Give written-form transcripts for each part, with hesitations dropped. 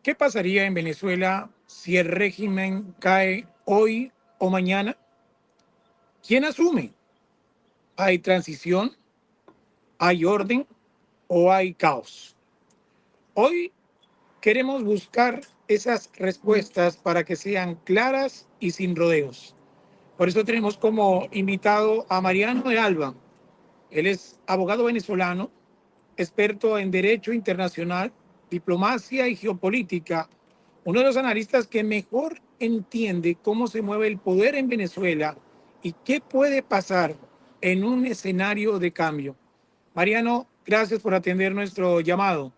¿Qué pasaría en Venezuela si el régimen cae hoy o mañana? ¿Quién asume? ¿Hay transición? ¿Hay orden o hay caos? Hoy queremos buscar esas respuestas para que sean claras y sin rodeos. Por eso tenemos como invitado a Mariano de Alba. Él es abogado venezolano, experto en Derecho Internacional, Diplomacia y Geopolítica, uno de los analistas que mejor entiende cómo se mueve el poder en Venezuela y qué puede pasar en un escenario de cambio. Mariano, gracias por atender nuestro llamado.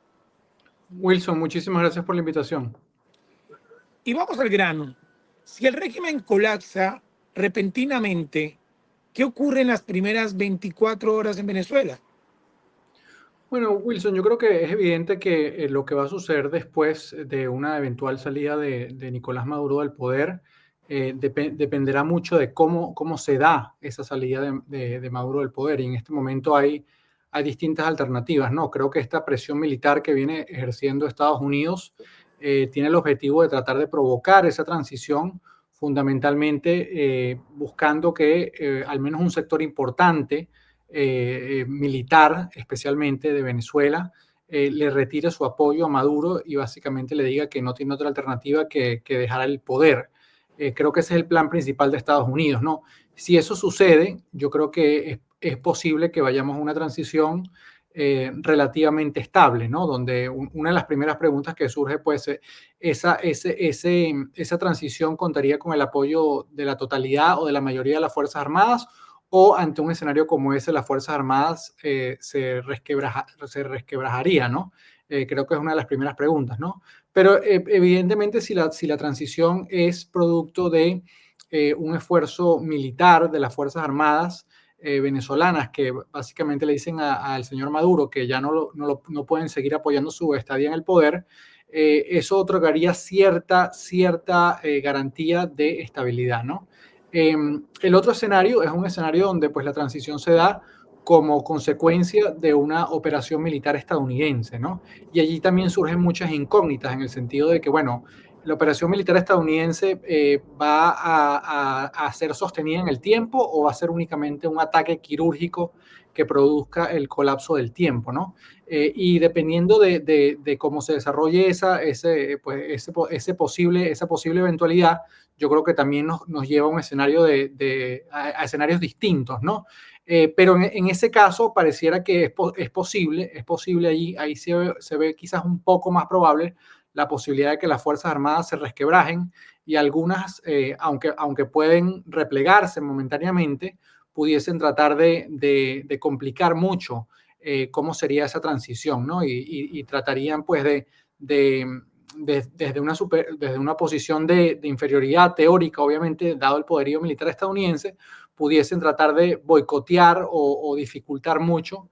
Wilson, muchísimas gracias por la invitación. Y vamos al grano. Si el régimen colapsa repentinamente, ¿qué ocurre en las primeras 24 horas en Venezuela? Bueno, Wilson, yo creo que es evidente que lo que va a suceder después de una eventual salida de Nicolás Maduro del poder dependerá mucho de cómo se da esa salida de Maduro del poder. Y en este momento hay distintas alternativas, ¿no? Creo que esta presión militar que viene ejerciendo Estados Unidos tiene el objetivo de tratar de provocar esa transición, fundamentalmente buscando que al menos un sector importante militar, especialmente de Venezuela, le retire su apoyo a Maduro y básicamente le diga que no tiene otra alternativa que dejar el poder. Creo que ese es el plan principal de Estados Unidos, ¿no? Si eso sucede, yo creo que es posible que vayamos a una transición relativamente estable, ¿no? Donde una de las primeras preguntas que surge, pues, esa transición contaría con el apoyo de la totalidad o de la mayoría de las Fuerzas Armadas, o ante un escenario como ese, las Fuerzas Armadas se resquebrajaría, ¿no? Creo que es una de las primeras preguntas, ¿no? Pero evidentemente si la transición es producto de un esfuerzo militar de las Fuerzas Armadas venezolanas que básicamente le dicen al señor Maduro que ya no pueden seguir apoyando su estadía en el poder, eso otorgaría cierta garantía de estabilidad, ¿no? El otro escenario es un escenario donde pues, la transición se da como consecuencia de una operación militar estadounidense, ¿no? Y allí también surgen muchas incógnitas en el sentido de que, bueno, la operación militar estadounidense va a ser sostenida en el tiempo o va a ser únicamente un ataque quirúrgico que produzca el colapso del tiempo, ¿no? Y dependiendo de cómo se desarrolle esa posible eventualidad, yo creo que también nos lleva a un escenario a escenarios distintos, ¿no? Pero en ese caso pareciera que es posible ahí se ve quizás un poco más probable la posibilidad de que las Fuerzas Armadas se resquebrajen y algunas, aunque pueden replegarse momentáneamente, pudiesen tratar de complicar mucho cómo sería esa transición, ¿no? Y tratarían pues desde una posición de inferioridad teórica, obviamente, dado el poderío militar estadounidense, pudiesen tratar de boicotear o dificultar mucho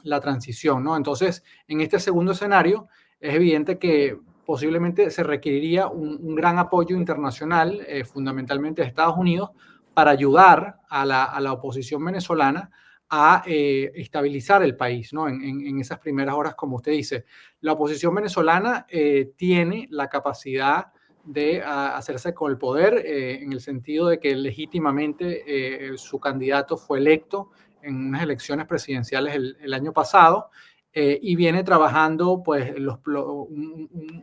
la transición, ¿no? Entonces, en este segundo escenario, es evidente que posiblemente se requeriría un gran apoyo internacional, fundamentalmente de Estados Unidos, para ayudar a la oposición venezolana a estabilizar el país, ¿no? En esas primeras horas, como usted dice. La oposición venezolana tiene la capacidad de hacerse con el poder en el sentido de que legítimamente su candidato fue electo en unas elecciones presidenciales el año pasado y viene trabajando pues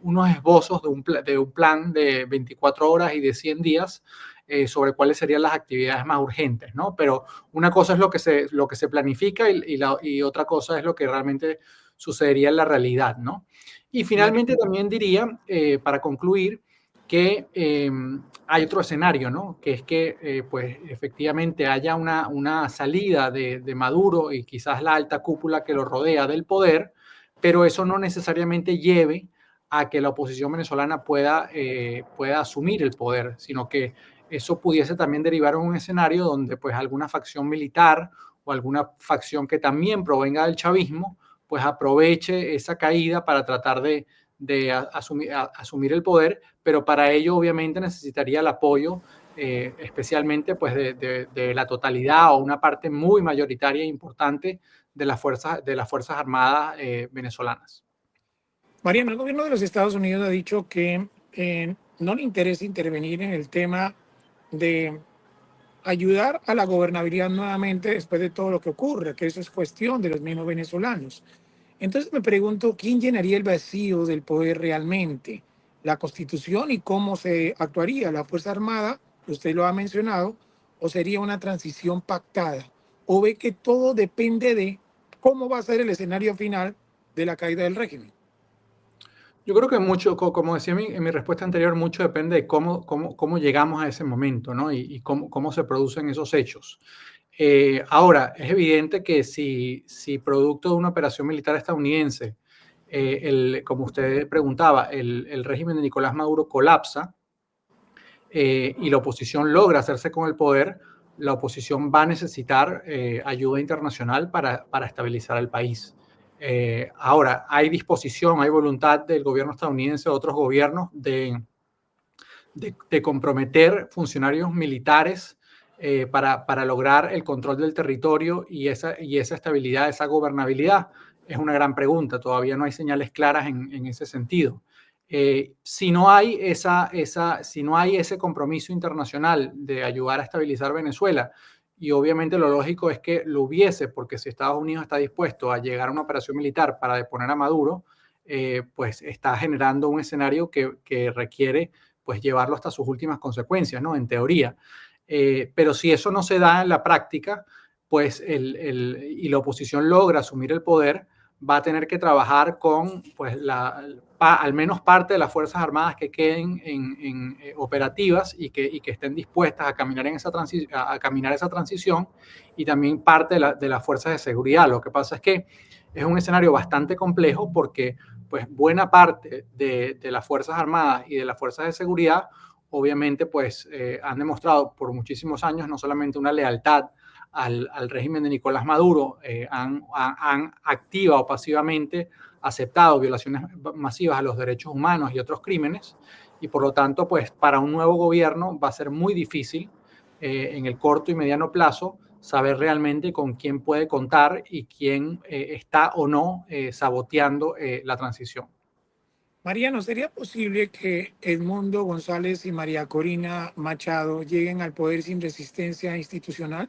unos esbozos de un plan de 24 horas y de 100 días sobre cuáles serían las actividades más urgentes, ¿no? Pero una cosa es lo que se planifica y otra cosa es lo que realmente sucedería en la realidad, ¿no? Y finalmente también diría, para concluir, que hay otro escenario, ¿no? Que es que, pues, efectivamente haya una salida de Maduro y quizás la alta cúpula que lo rodea del poder, pero eso no necesariamente lleve a que la oposición venezolana pueda asumir el poder, sino que eso pudiese también derivar en un escenario donde, pues, alguna facción militar o alguna facción que también provenga del chavismo, pues aproveche esa caída para tratar de asumir el poder, pero para ello obviamente necesitaría el apoyo especialmente pues de la totalidad o una parte muy mayoritaria e importante de las Fuerzas Armadas venezolanas. Mariano, el gobierno de los Estados Unidos ha dicho que no le interesa intervenir en el tema de ayudar a la gobernabilidad nuevamente después de todo lo que ocurre, que eso es cuestión de los mismos venezolanos. Entonces me pregunto, ¿quién llenaría el vacío del poder realmente? ¿La Constitución y cómo se actuaría la Fuerza Armada? Usted lo ha mencionado, o sería una transición pactada, o ve que todo depende de cómo va a ser el escenario final de la caída del régimen. Yo creo que mucho, como decía en mi respuesta anterior, mucho depende de cómo llegamos a ese momento, ¿no? Y cómo se producen esos hechos. Ahora, es evidente que si producto de una operación militar estadounidense, como usted preguntaba, el régimen de Nicolás Maduro colapsa, y la oposición logra hacerse con el poder, la oposición va a necesitar ayuda internacional para estabilizar el país. Ahora, hay disposición, hay voluntad del gobierno estadounidense, de otros gobiernos, de comprometer funcionarios militares para lograr el control del territorio y esa estabilidad, esa gobernabilidad. Es una gran pregunta, todavía no hay señales claras en ese sentido. Si no hay si no hay ese compromiso internacional de ayudar a estabilizar Venezuela, y obviamente lo lógico es que lo hubiese, porque si Estados Unidos está dispuesto a llegar a una operación militar para deponer a Maduro, pues está generando un escenario que requiere pues llevarlo hasta sus últimas consecuencias, ¿no? En teoría. Pero si eso no se da en la práctica, pues y la oposición logra asumir el poder, va a tener que trabajar con pues al menos parte de las Fuerzas Armadas que queden operativas y que estén dispuestas a caminar, a caminar esa transición, y también parte de las fuerzas de seguridad. Lo que pasa es que es un escenario bastante complejo porque pues buena parte de las Fuerzas Armadas y de las Fuerzas de Seguridad obviamente pues han demostrado por muchísimos años no solamente una lealtad al régimen de Nicolás Maduro, han activa o pasivamente aceptado violaciones masivas a los derechos humanos y otros crímenes, y por lo tanto pues para un nuevo gobierno va a ser muy difícil en el corto y mediano plazo saber realmente con quién puede contar y quién está o no saboteando la transición. Mariano, ¿sería posible que Edmundo González y María Corina Machado lleguen al poder sin resistencia institucional?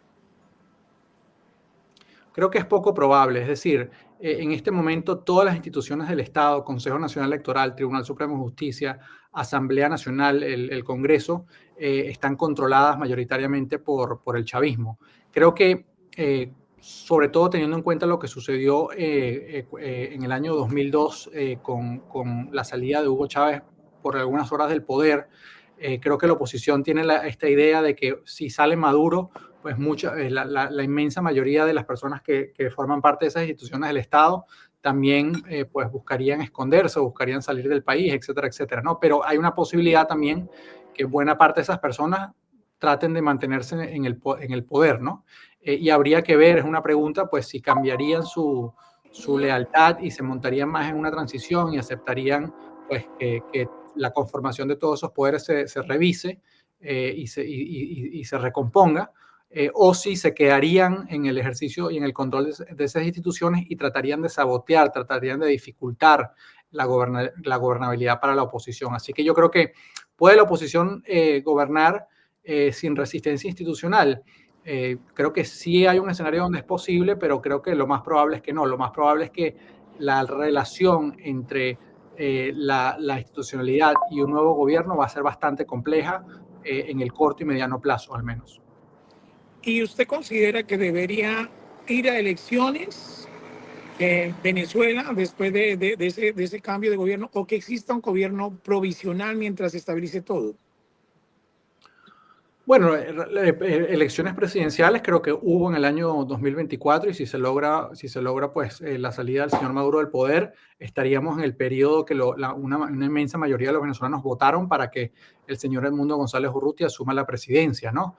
Creo que es poco probable, es decir, en este momento todas las instituciones del Estado, Consejo Nacional Electoral, Tribunal Supremo de Justicia, Asamblea Nacional, el Congreso, están controladas mayoritariamente por el chavismo. Creo que, sobre todo teniendo en cuenta lo que sucedió en el año 2002 con la salida de Hugo Chávez por algunas horas del poder, creo que la oposición tiene esta idea de que si sale Maduro, pues la inmensa mayoría de las personas que forman parte de esas instituciones del Estado también pues buscarían esconderse, buscarían salir del país, etcétera, etcétera, ¿no? Pero hay una posibilidad también que buena parte de esas personas traten de mantenerse en el poder, ¿no? Y habría que ver, es una pregunta, pues si cambiarían su lealtad y se montarían más en una transición y aceptarían pues que la conformación de todos esos poderes se revise y se recomponga, o si se quedarían en el ejercicio y en el control de esas instituciones y tratarían de sabotear, tratarían de dificultar la gobernabilidad para la oposición. Así que yo creo que puede la oposición gobernar sin resistencia institucional. Creo que sí hay un escenario donde es posible, pero creo que lo más probable es que no. Lo más probable es que la relación entre la institucionalidad y un nuevo gobierno va a ser bastante compleja en el corto y mediano plazo, al menos. ¿Y usted considera que debería ir a elecciones Venezuela después de ese cambio de gobierno o que exista un gobierno provisional mientras se estabilice todo? Bueno, elecciones presidenciales creo que hubo en el año 2024, y si se logra pues la salida del señor Maduro del poder, estaríamos en el periodo que una inmensa mayoría de los venezolanos votaron para que el señor Edmundo González Urrutia asuma la presidencia, ¿no?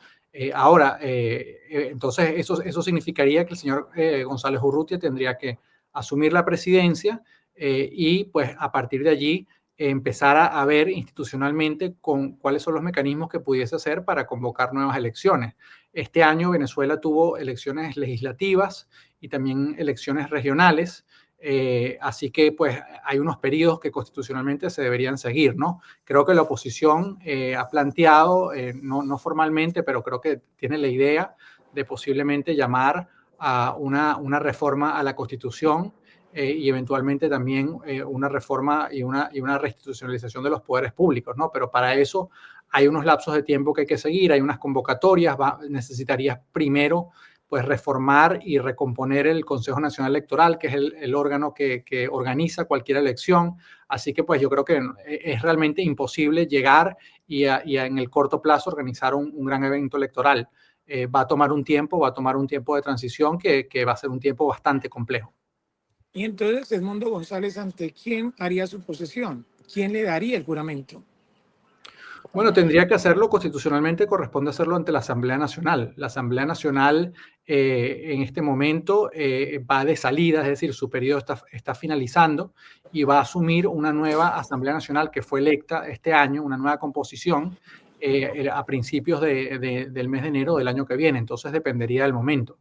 Ahora, entonces eso significaría que el señor González Urrutia tendría que asumir la presidencia y pues a partir de allí empezar a ver institucionalmente con cuáles son los mecanismos que pudiese hacer para convocar nuevas elecciones. Este año Venezuela tuvo elecciones legislativas y también elecciones regionales. Así que pues hay unos periodos que constitucionalmente se deberían seguir, ¿no? Creo que la oposición ha planteado, no formalmente, pero creo que tiene la idea de posiblemente llamar a una reforma a la Constitución y eventualmente también una reforma y una restitucionalización de los poderes públicos, ¿no? Pero para eso hay unos lapsos de tiempo que hay que seguir, hay unas convocatorias, necesitarías primero pues reformar y recomponer el Consejo Nacional Electoral, que es el órgano que organiza cualquier elección. Así que pues yo creo que es realmente imposible llegar y en el corto plazo organizar un gran evento electoral. Va a tomar un tiempo de transición que va a ser un tiempo bastante complejo. Y entonces Edmundo González, ¿ante quién haría su posesión? ¿Quién le daría el juramento? Bueno, tendría que hacerlo constitucionalmente, corresponde hacerlo ante la Asamblea Nacional. La Asamblea Nacional en este momento va de salida, es decir, su periodo está finalizando y va a asumir una nueva Asamblea Nacional que fue electa este año, una nueva composición a principios del mes de enero del año que viene. Entonces dependería del momento.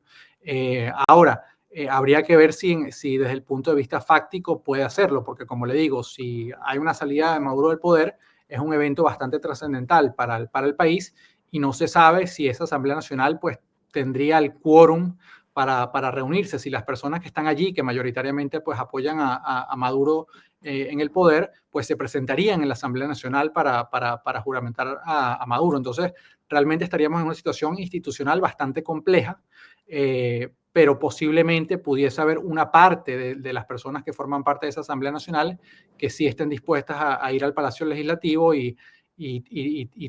Ahora, habría que ver si desde el punto de vista fáctico puede hacerlo, porque como le digo, si hay una salida de Maduro del poder, es un evento bastante trascendental para el país y no se sabe si esa Asamblea Nacional pues tendría el quórum para reunirse, si las personas que están allí, que mayoritariamente pues apoyan a Maduro en el poder, pues se presentarían en la Asamblea Nacional para juramentar a Maduro. Entonces, realmente estaríamos en una situación institucional bastante compleja, pero posiblemente pudiese haber una parte de las personas que forman parte de esa Asamblea Nacional que sí estén dispuestas a ir al Palacio Legislativo y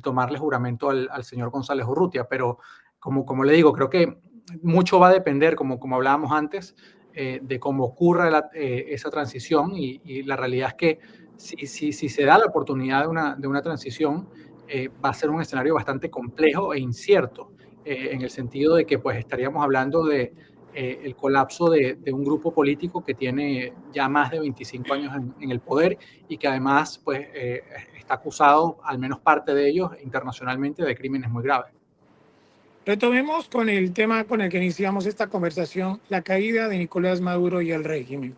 tomarle juramento al señor González Urrutia. Pero como le digo, creo que mucho va a depender, como hablábamos antes, de cómo ocurra esa transición y la realidad es que si se da la oportunidad de una transición, va a ser un escenario bastante complejo e incierto, en el sentido de que pues estaríamos hablando de el colapso de un grupo político que tiene ya más de 25 años en el poder y que además pues, está acusado, al menos parte de ellos, internacionalmente de crímenes muy graves. Retomemos con el tema con el que iniciamos esta conversación, la caída de Nicolás Maduro y el régimen.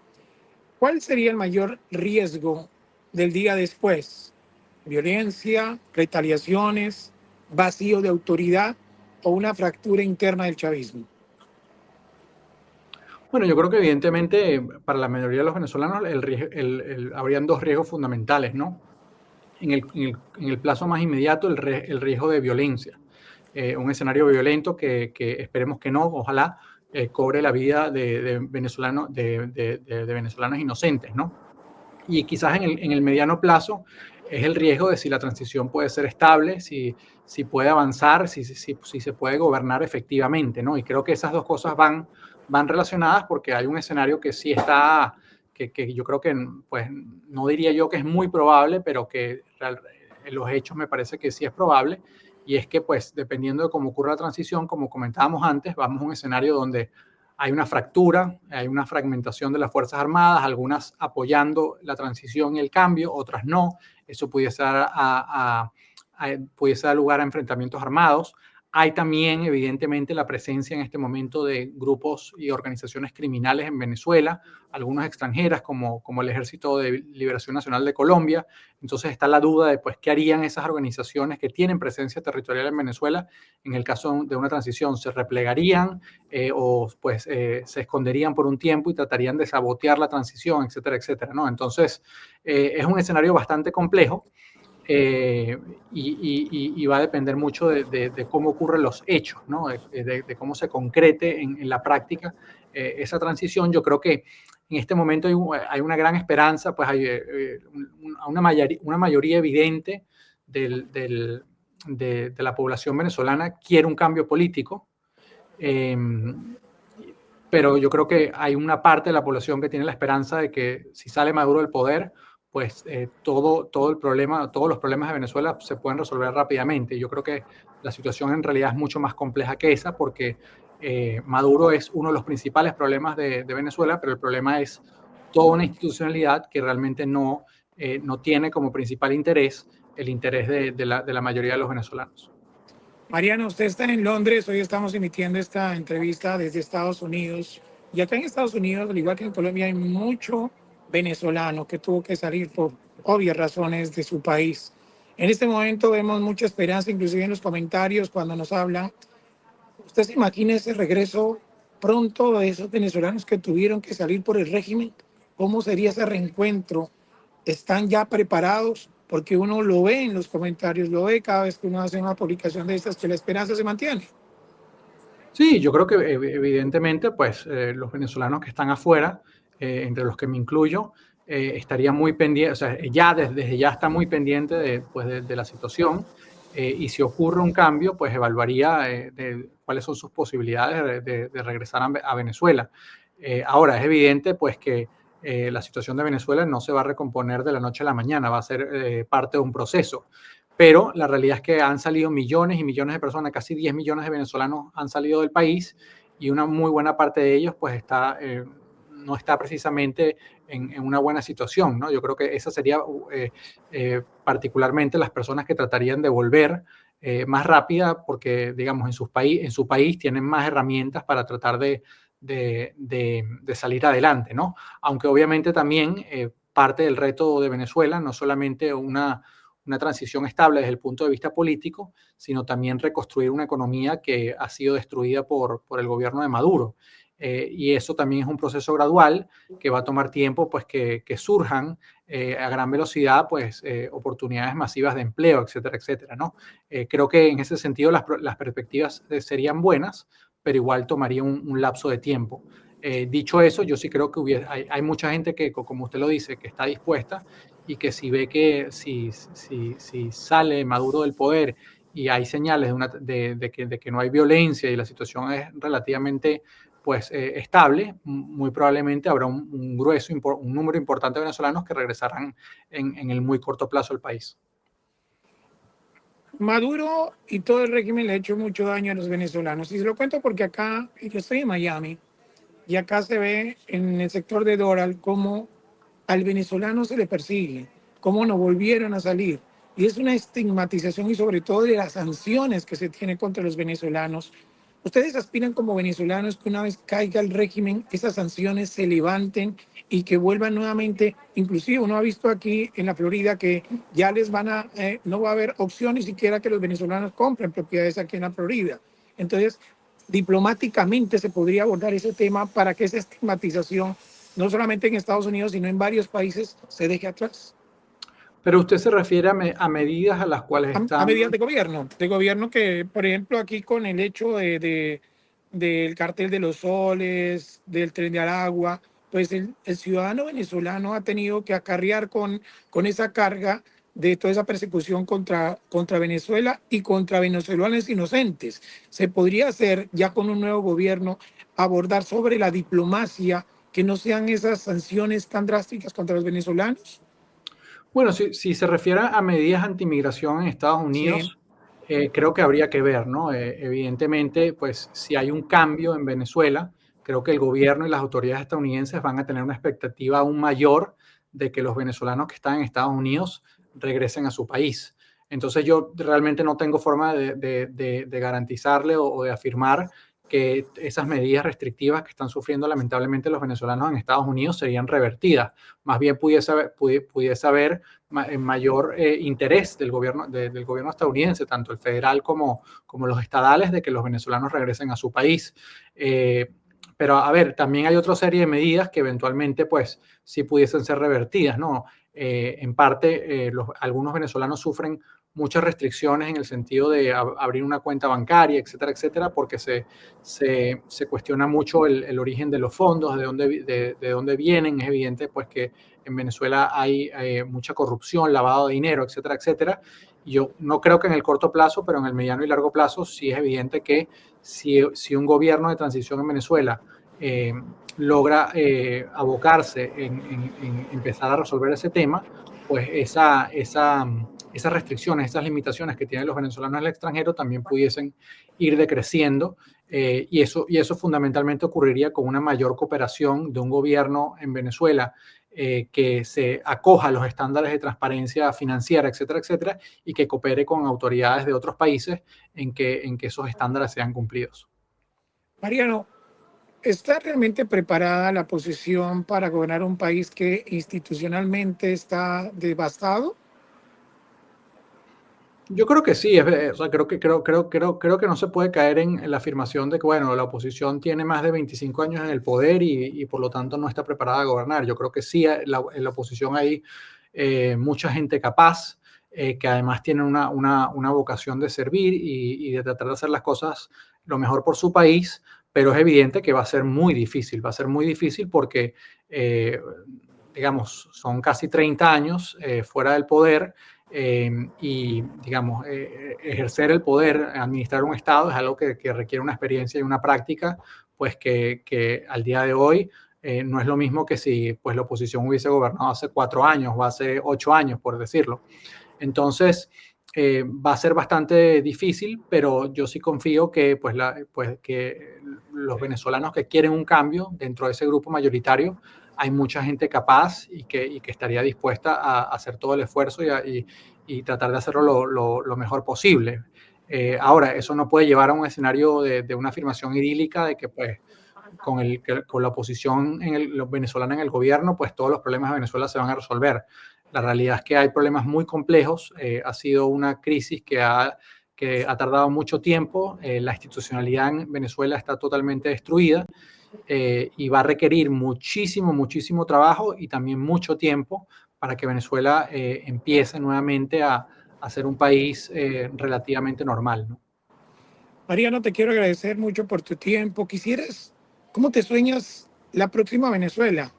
¿Cuál sería el mayor riesgo del día después? ¿Violencia, retaliaciones, vacío de autoridad o una fractura interna del chavismo? Bueno, yo creo que evidentemente para la mayoría de los venezolanos habrían dos riesgos fundamentales, ¿no? En el plazo más inmediato, el riesgo de violencia. Un escenario violento que esperemos que no, ojalá, cobre la vida de venezolanos, de venezolanos inocentes, ¿no? Y quizás en el mediano plazo es el riesgo de si la transición puede ser estable, si puede avanzar, si se puede gobernar efectivamente, ¿no? Y creo que esas dos cosas van relacionadas porque hay un escenario que sí está, que yo creo que, pues, no diría yo que es muy probable, pero que en los hechos me parece que sí es probable, y es que, pues, dependiendo de cómo ocurra la transición, como comentábamos antes, vamos a un escenario donde hay una fractura, hay una fragmentación de las Fuerzas Armadas, algunas apoyando la transición y el cambio, otras no. Eso pudiese dar lugar a enfrentamientos armados. Hay también, evidentemente, la presencia en este momento de grupos y organizaciones criminales en Venezuela, algunas extranjeras, como el Ejército de Liberación Nacional de Colombia. Entonces está la duda de pues, qué harían esas organizaciones que tienen presencia territorial en Venezuela en el caso de una transición. ¿Se replegarían o pues, se esconderían por un tiempo y tratarían de sabotear la transición, etcétera, etcétera, ¿no? Entonces es un escenario bastante complejo. Y va a depender mucho de cómo ocurren los hechos, ¿no? De cómo se concrete en la práctica esa transición. Yo creo que en este momento hay una gran esperanza, pues hay una mayoría evidente de la población venezolana quiere un cambio político, eh, pero yo creo que hay una parte de la población que tiene la esperanza de que si sale Maduro del poder, pues todo el problema, todos los problemas de Venezuela se pueden resolver rápidamente. Yo creo que la situación en realidad es mucho más compleja que esa porque Maduro es uno de los principales problemas de Venezuela, pero el problema es toda una institucionalidad que realmente no tiene como principal interés el interés de la mayoría de los venezolanos. Mariano, usted está en Londres, hoy estamos emitiendo esta entrevista desde Estados Unidos. Y acá en Estados Unidos, al igual que en Colombia, hay mucho venezolano que tuvo que salir por obvias razones de su país. En este momento vemos mucha esperanza, inclusive en los comentarios, cuando nos hablan. ¿Usted se imagina ese regreso pronto de esos venezolanos que tuvieron que salir por el régimen? ¿Cómo sería ese reencuentro? ¿Están ya preparados? Porque uno lo ve en los comentarios, lo ve cada vez que uno hace una publicación de estas, que la esperanza se mantiene. Sí, yo creo que evidentemente, pues los venezolanos que están afuera, entre los que me incluyo, estarían muy pendientes, o sea, ya desde ya está muy pendiente de, pues, de la situación, y si ocurre un cambio, pues evaluaría de cuáles son sus posibilidades de regresar a Venezuela. Ahora, es evidente pues que la situación de Venezuela no se va a recomponer de la noche a la mañana, va a ser parte de un proceso. Pero la realidad es que han salido millones y millones de personas, casi 10 millones de venezolanos han salido del país, y una muy buena parte de ellos pues no está precisamente en una buena situación, ¿no? Yo creo que esa sería particularmente las personas que tratarían de volver más rápida, porque digamos en su país tienen más herramientas para tratar de salir adelante, ¿no? Aunque obviamente también parte del reto de Venezuela, no solamente una transición estable desde el punto de vista político, sino también reconstruir una economía que ha sido destruida por el gobierno de Maduro. Y eso también es un proceso gradual que va a tomar tiempo, pues que surjan a gran velocidad, pues oportunidades masivas de empleo, etcétera, etcétera, ¿no? Creo que en ese sentido las perspectivas serían buenas, pero igual tomaría un lapso de tiempo. Dicho eso, yo sí creo que hay mucha gente que, como usted lo dice, que está dispuesta, y que si ve que si sale Maduro del poder y hay señales de que no hay violencia y la situación es relativamente pues estable, muy probablemente habrá un número importante de venezolanos que regresarán en el muy corto plazo al país. Maduro y todo el régimen le ha hecho mucho daño a los venezolanos. Y se lo cuento porque acá, yo estoy en Miami, y acá se ve en el sector de Doral cómo al venezolano se le persigue, cómo no volvieron a salir. Y es una estigmatización y sobre todo de las sanciones que se tiene contra los venezolanos. ¿Ustedes aspiran como venezolanos que una vez caiga el régimen, esas sanciones se levanten y que vuelvan nuevamente? Inclusive uno ha visto aquí en la Florida que ya no va a haber opción ni siquiera que los venezolanos compren propiedades aquí en la Florida. Entonces, diplomáticamente se podría abordar ese tema para que esa estigmatización, no solamente en Estados Unidos, sino en varios países, se deje atrás. Pero usted se refiere a medidas a las cuales A están. medidas de gobierno que, por ejemplo, aquí con el hecho del cartel de los soles, del tren de Aragua, pues el ciudadano venezolano ha tenido que acarrear con esa carga de toda esa persecución contra Venezuela y contra venezolanos inocentes. Se podría hacer ya con un nuevo gobierno abordar sobre la diplomacia, que no sean esas sanciones tan drásticas contra los venezolanos. Bueno, si se refiere a medidas antimigración en Estados Sí. Unidos, creo que habría que ver, ¿no? Evidentemente, pues si hay un cambio en Venezuela, creo que el gobierno y las autoridades estadounidenses van a tener una expectativa aún mayor de que los venezolanos que están en Estados Unidos regresen a su país. Entonces yo realmente no tengo forma de garantizarle o de afirmar que esas medidas restrictivas que están sufriendo lamentablemente los venezolanos en Estados Unidos serían revertidas. Más bien pudiese haber mayor interés del gobierno estadounidense, tanto el federal como los estadales, de que los venezolanos regresen a su país. Pero a ver, también hay otra serie de medidas que eventualmente pues sí pudiesen ser revertidas, ¿no? En parte, algunos venezolanos sufren muchas restricciones en el sentido de abrir una cuenta bancaria, etcétera, etcétera, porque se cuestiona mucho el origen de los fondos, de dónde vienen. Es evidente pues que en Venezuela hay mucha corrupción, lavado de dinero, etcétera, etcétera. Y yo no creo que en el corto plazo, pero en el mediano y largo plazo sí es evidente que si un gobierno de transición en Venezuela eh, logra abocarse en empezar a resolver ese tema, pues esas restricciones, esas limitaciones que tienen los venezolanos en el extranjero también pudiesen ir decreciendo, y eso fundamentalmente ocurriría con una mayor cooperación de un gobierno en Venezuela que se acoja a los estándares de transparencia financiera, etcétera, etcétera, y que coopere con autoridades de otros países en que esos estándares sean cumplidos. Mariano, ¿Está realmente preparada la oposición para gobernar un país que institucionalmente está devastado? Yo creo que sí, o sea, creo que no se puede caer en la afirmación de que, bueno, la oposición tiene más de 25 años en el poder y por lo tanto no está preparada a gobernar. Yo creo que sí, en la oposición hay mucha gente capaz, que además tienen una vocación de servir y de tratar de hacer las cosas lo mejor por su país, pero es evidente que va a ser muy difícil porque, eh, digamos, son casi 30 años fuera del poder, y, digamos, ejercer el poder, administrar un Estado es algo que requiere una experiencia y una práctica, pues que al día de hoy no es lo mismo que si pues, la oposición hubiese gobernado hace 4 años o hace 8 años, por decirlo. Entonces, va a ser bastante difícil, pero yo sí confío que, pues, que los venezolanos que quieren un cambio dentro de ese grupo mayoritario, hay mucha gente capaz y que estaría dispuesta a hacer todo el esfuerzo y tratar de hacerlo lo mejor posible. Ahora, eso no puede llevar a un escenario de una afirmación idílica de que pues, con la oposición los venezolanos en el gobierno, pues todos los problemas de Venezuela se van a resolver. La realidad es que hay problemas muy complejos. Ha sido una crisis que ha tardado mucho tiempo. La institucionalidad en Venezuela está totalmente destruida, y va a requerir muchísimo, muchísimo trabajo y también mucho tiempo para que Venezuela empiece nuevamente a ser un país relativamente normal, ¿no? Mariano, te quiero agradecer mucho por tu tiempo. ¿Cómo te sueñas la próxima Venezuela?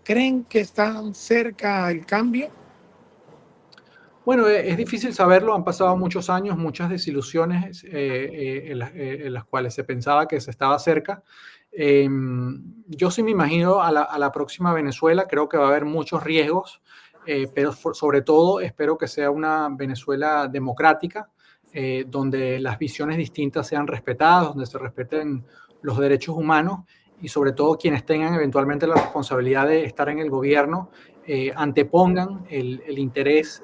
¿Creen que están cerca el cambio? Bueno, es difícil saberlo, han pasado muchos años, muchas desilusiones en las cuales se pensaba que se estaba cerca. Yo sí me imagino a la próxima Venezuela, creo que va a haber muchos riesgos, pero sobre todo espero que sea una Venezuela democrática, donde las visiones distintas sean respetadas, donde se respeten los derechos humanos y sobre todo quienes tengan eventualmente la responsabilidad de estar en el gobierno antepongan el interés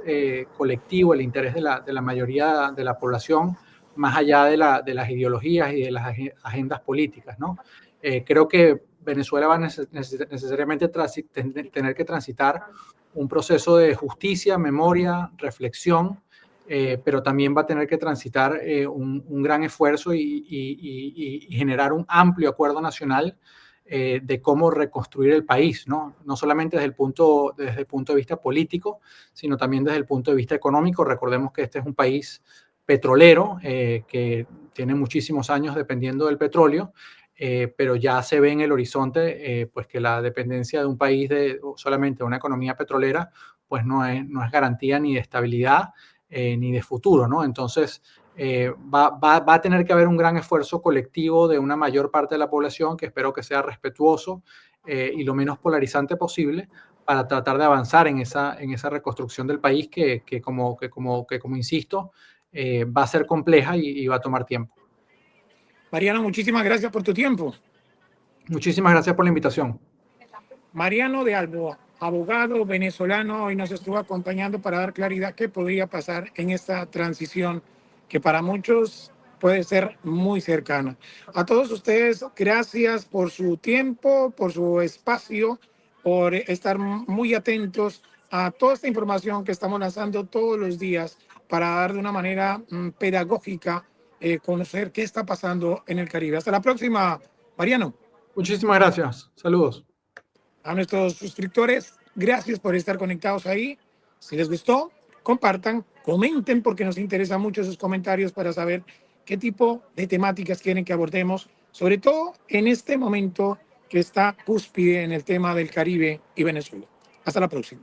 colectivo, el interés de la mayoría de la población, más allá de las ideologías y de las agendas políticas, ¿no? Creo que Venezuela va a necesariamente tener que transitar un proceso de justicia, memoria, reflexión, pero también va a tener que transitar un gran esfuerzo y generar un amplio acuerdo nacional de cómo reconstruir el país, ¿no? No solamente desde el punto de vista político, sino también desde el punto de vista económico. Recordemos que este es un país petrolero que tiene muchísimos años dependiendo del petróleo, pero ya se ve en el horizonte pues que la dependencia de un país de solamente una economía petrolera pues no es garantía ni de estabilidad ni de futuro, ¿no? Entonces, va a tener que haber un gran esfuerzo colectivo de una mayor parte de la población, que espero que sea respetuoso y lo menos polarizante posible, para tratar de avanzar en esa reconstrucción del país que como insisto, va a ser compleja y va a tomar tiempo. Mariano, muchísimas gracias por tu tiempo. Muchísimas gracias por la invitación. Mariano de Albo, abogado venezolano, hoy nos estuvo acompañando para dar claridad qué podría pasar en esta transición que para muchos puede ser muy cercana. A todos ustedes, gracias por su tiempo, por su espacio, por estar muy atentos a toda esta información que estamos lanzando todos los días para dar de una manera pedagógica, conocer qué está pasando en el Caribe. Hasta la próxima, Mariano. Muchísimas gracias. Saludos. A nuestros suscriptores, gracias por estar conectados ahí. Si les gustó, compartan, comenten porque nos interesa mucho sus comentarios para saber qué tipo de temáticas quieren que abordemos, sobre todo en este momento que está cúspide en el tema del Caribe y Venezuela. Hasta la próxima.